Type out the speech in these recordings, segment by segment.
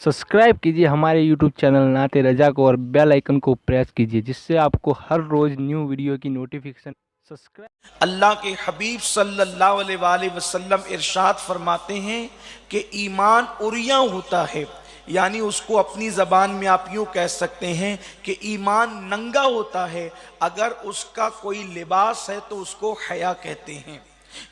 Subscribe कीजिए हमारे YouTube channel नाते रजा को और बेल आइकन को प्रेस कीजिए जिससे आपको हर रोज़ न्यू वीडियो की नोटिफिकेशन सब्सक्राइब। अल्लाह के हबीब सल्लल्लाहु अलैहि वसल्लम इरशाद फरमाते हैं कि ईमान उरिया होता है, यानी उसको अपनी ज़बान में आप यूँ कह सकते हैं कि ईमान नंगा होता है। अगर उसका कोई लिबास है तो उसको हया कहते हैं,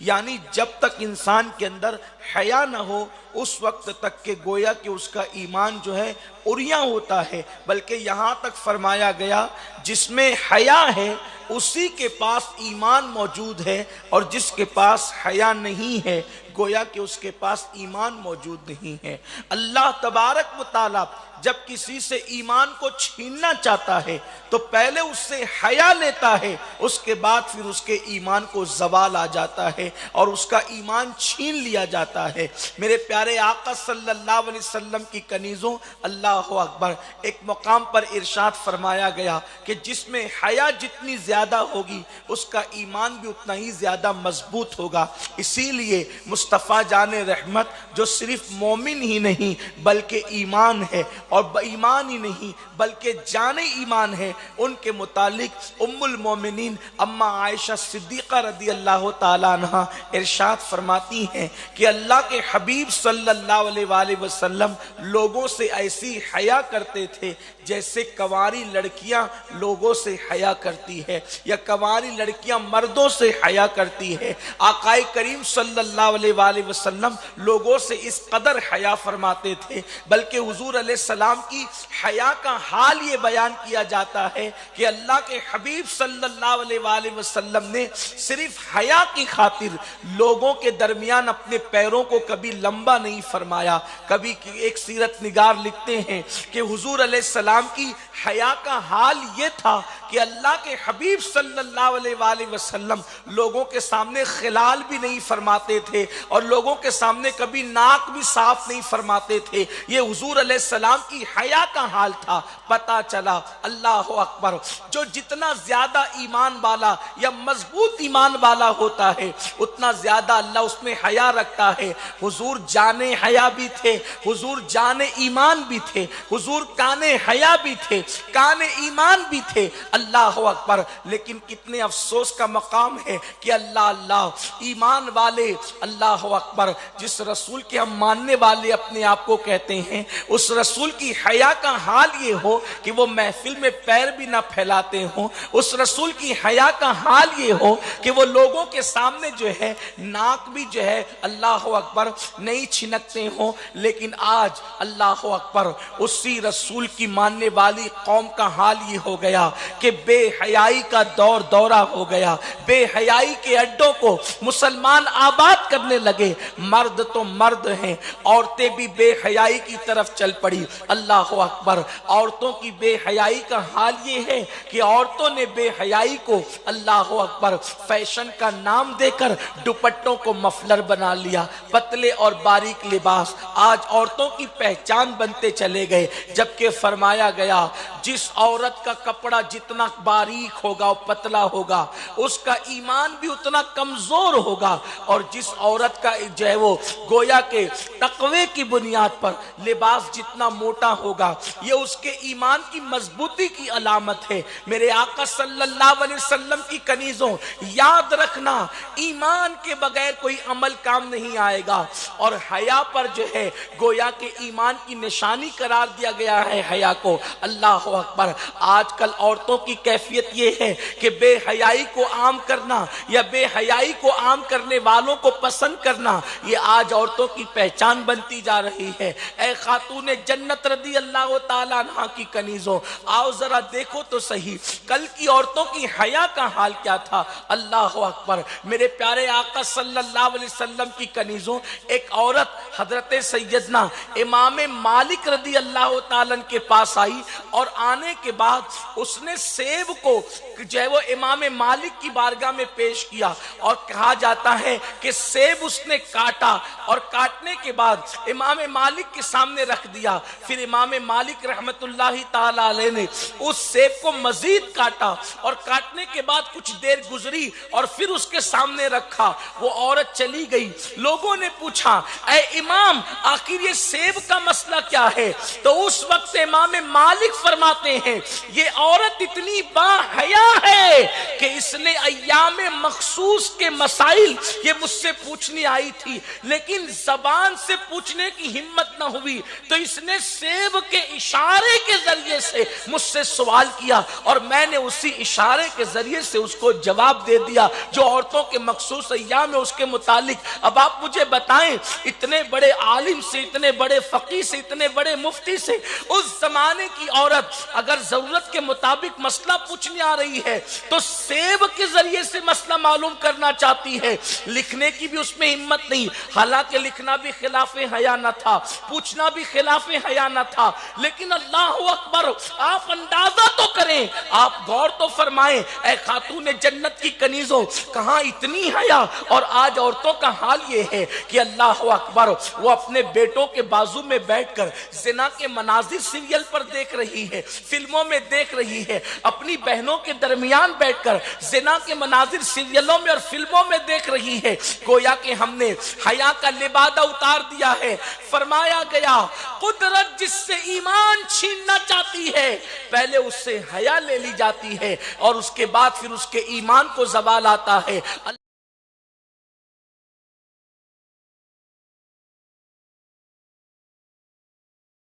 यानी जब तक इंसान के अंदर हया न हो उस वक्त तक के गोया कि उसका ईमान जो है उरिया होता है। बल्कि यहाँ तक फरमाया गया जिसमें हया है उसी के पास ईमान मौजूद है, और जिसके पास हया नहीं है गोया कि उसके पास ईमान मौजूद नहीं है। अल्लाह तबारक व तआला जब किसी से ईमान को छीनना चाहता है तो पहले उससे हया लेता है, उसके बाद फिर उसके ईमान को ज़वाल आ जाता है और उसका ईमान छीन लिया जाता है। मेरे प्यारे आका सल्लल्लाहु अलैहि वसल्लम की कनीज़ों, अल्लाहु अकबर, एक मुकाम पर इरशाद फरमाया गया कि जिसमें हया जितनी ज़्यादा होगी उसका ईमान भी उतना ही ज़्यादा मजबूत होगा। इसीलिए मुस्तफ़ा जाने रहमत जो सिर्फ मोमिन ही नहीं बल्कि ईमान है, और ईमान ही नहीं बल्कि जाने ईमान है, उनके मुतालिक उम्मुल मोमिनीन अम्मा आयशा सिद्दीक़ा रदी अल्लाह ताला अन्हा इरशाद फरमाती हैं कि अल्लाह के हबीब सल्लल्लाहु अलैहि वसल्लम लोगों से ऐसी हया करते थे जैसे कंवारी लड़कियां लोगों से हया करती है या कंवारी लड़कियां मर्दों से हया करती है। आकाए करीम सल्लल्लाहु अलैहि वसल्लम लोगों से इस कदर हया फरमाते थे, बल्कि हुजूर अलैहिस्सलाम की हया का हाल ये बयान किया जाता है कि अल्लाह के हबीब सल्लल्लाहु अलैहि वसल्लम ने सिर्फ हया की खातिर लोगों के दरमियान अपने पैरों को कभी लंबा नहीं फरमाया। कभी एक सीरत निगार लिखते हैं कि हुजूर अलैहिस्सलाम की हया का हाल ये था कि अल्लाह के हबीब सल्लल्लाहु अलैहि वसल्लम लोगों के सामने खिलाल भी नहीं फरमाते थे और लोगों के सामने कभी नाक भी साफ नहीं फरमाते थे। ये हुजूर अलैहिस्सलाम की हया का हाल था। पता चला अल्लाह अकबर, जो जितना ज्यादा ईमान वाला या मजबूत ईमान वाला होता है उतना ज्यादा अल्लाह उसमें हया रखता है। हुजूर जाने हया भी थे, हुजूर जाने ईमान भी थे, हुजूर काने हया भी थे, काने ईमान भी थे। अल्लाह अकबर, लेकिन कितने अफसोस का मकाम है कि अल्लाह अल्लाह ईमान वाले, अल्लाह अकबर, जिस रसूल के हम मानने वाले अपने आप को कहते हैं उस रसूल की हया का हाल ये हो कि वो महफिल में पैर भी ना फैलाते हो। उस रसूल की हया का हाल ये हो कि वो लोगों के सामने जो है नाक भी जो है अल्लाह अकबर नहीं छिनकते हो। लेकिन आज अल्लाह अकबर उसी रसूल की मानने वाली कौम का हाल ये हो गया कि बेहयाई का दौर दौरा हो गया। बेहयाई के अड्डों को मुसलमान आबाद करने लगे। मर्द तो मर्द हैं, औरतें भी बेहयाई की तरफ चल पड़ी। अल्लाह अकबर, औरतों की बेहयाई का हाल ये है कि औरतों ने बेहयाई को अल्लाह अकबर फैशन का नाम देकर दुपट्टों को मफलर बना लिया। पतले और बारीक लिबास आज औरतों की पहचान बनते चले गए, जबकि फरमाया गया जिस औरत का कपड़ा जितना बारीक होगा और पतला होगा उसका ईमान भी उतना कमजोर होगा, और जिस औरत का जो है वो गोया के तकवे की बुनियाद पर लिबास जितना मोटा होगा ये उसके ईमान की मजबूती की अलामत है। मेरे आका सल्लल्लाहु अलैहि वसल्लम की कनीजों, याद रखना ईमान के बगैर कोई अमल काम नहीं आएगा, और हया पर जो है गोया के ईमान की निशानी करार दिया गया है हया को। अल्लाह अकबर, आजकल औरतों की कैफियत ये है कि बेहयाई को आम करना या बेहयाई को आम करने वालों को पसंद करना ये आज औरतों की पहचान बनती जा रही है। ऐ खातूने जन्नत रदी अल्लाह ताला अन्हा की कनीजों, आओ जरा देखो तो सही कल की औरतों की हया का हाल क्या था। अल्लाह अकबर, मेरे प्यारे आका सल्लल्लाहु अलैहि वसल्लम की कनीजों, एक औरत हजरत सैयदना इमाम मालिक रदी अल्लाह ताला के पास आई और आने के बाद उसने सेब को जो है वो इमाम मालिक की बारगाह में पेश किया, और कहा जाता है कि सेब उसने काटा और काटने के बाद इमाम मालिक के सामने रख दिया। फिर इमाम मालिक रहमतुल्लाहि ताला अलैह ने उस सेब को मजीद काटा, और काटने के बाद कुछ देर गुजरी और फिर उसके सामने रखा। वो औरत चली गई। लोगों ने पूछा, اے امام آخر یہ سیب کا مسئلہ کیا ہے؟ تو اس وقت امام مالک فرماتے ہیں یہ عورت اتنی با حیا ہے کہ اس نے ایام مخصوص کے مسائل یہ مجھ سے پوچھنے آئی تھی، لیکن زبان سے پوچھنے کی ہمت نہ ہوئی، تو اس نے سیب کے اشارے کے ذریعے سے مجھ سے سوال کیا اور میں نے اسی اشارے کے ذریعے سے اس کو جواب دے دیا جو عورتوں کے مخصوص ایام ہے اس کے متعلق۔ اب آپ مجھے بتائیں اتنے بڑے عالم سے، اتنے بڑے فقیہ سے، اتنے بڑے مفتی سے اس زمانے کی عورت اگر ضرورت کے مطابق مسئلہ پوچھنے آ رہی ہے تو سیب کے ذریعے سے مسئلہ معلوم کرنا چاہتی ہے، لکھنے کی بھی اس میں ہمت نہیں، حالانکہ لکھنا بھی خلاف حیا نہ تھا، پوچھنا بھی خلاف حیا نہ تھا، لیکن اللہ اکبر آپ اندازہ تو کریں، آپ غور تو فرمائیں اے خاتون جنت کی کنیزوں، کہاں اتنی حیا اور آج عورتوں کا حال یہ ہے کہ اللہ اکبر وہ اپنے بیٹوں کے بازو میں بیٹھ کر زنا کے مناظر سیریل پر دیکھ رہی ہے، فلموں میں دیکھ رہی ہے، اپنی بہنوں کے درمیان بیٹھ کر زنا کے مناظر سیریلوں میں اور فلموں میں دیکھ رہی ہے، گویا کہ ہم نے حیا کا لبادہ اتار دیا ہے۔ فرمایا گیا قدرت جس سے ایمان چھیننا چاہتی ہے پہلے اس سے حیا لے لی جاتی ہے اور اس کے بعد پھر اس کے ایمان کو زوال آتا ہے۔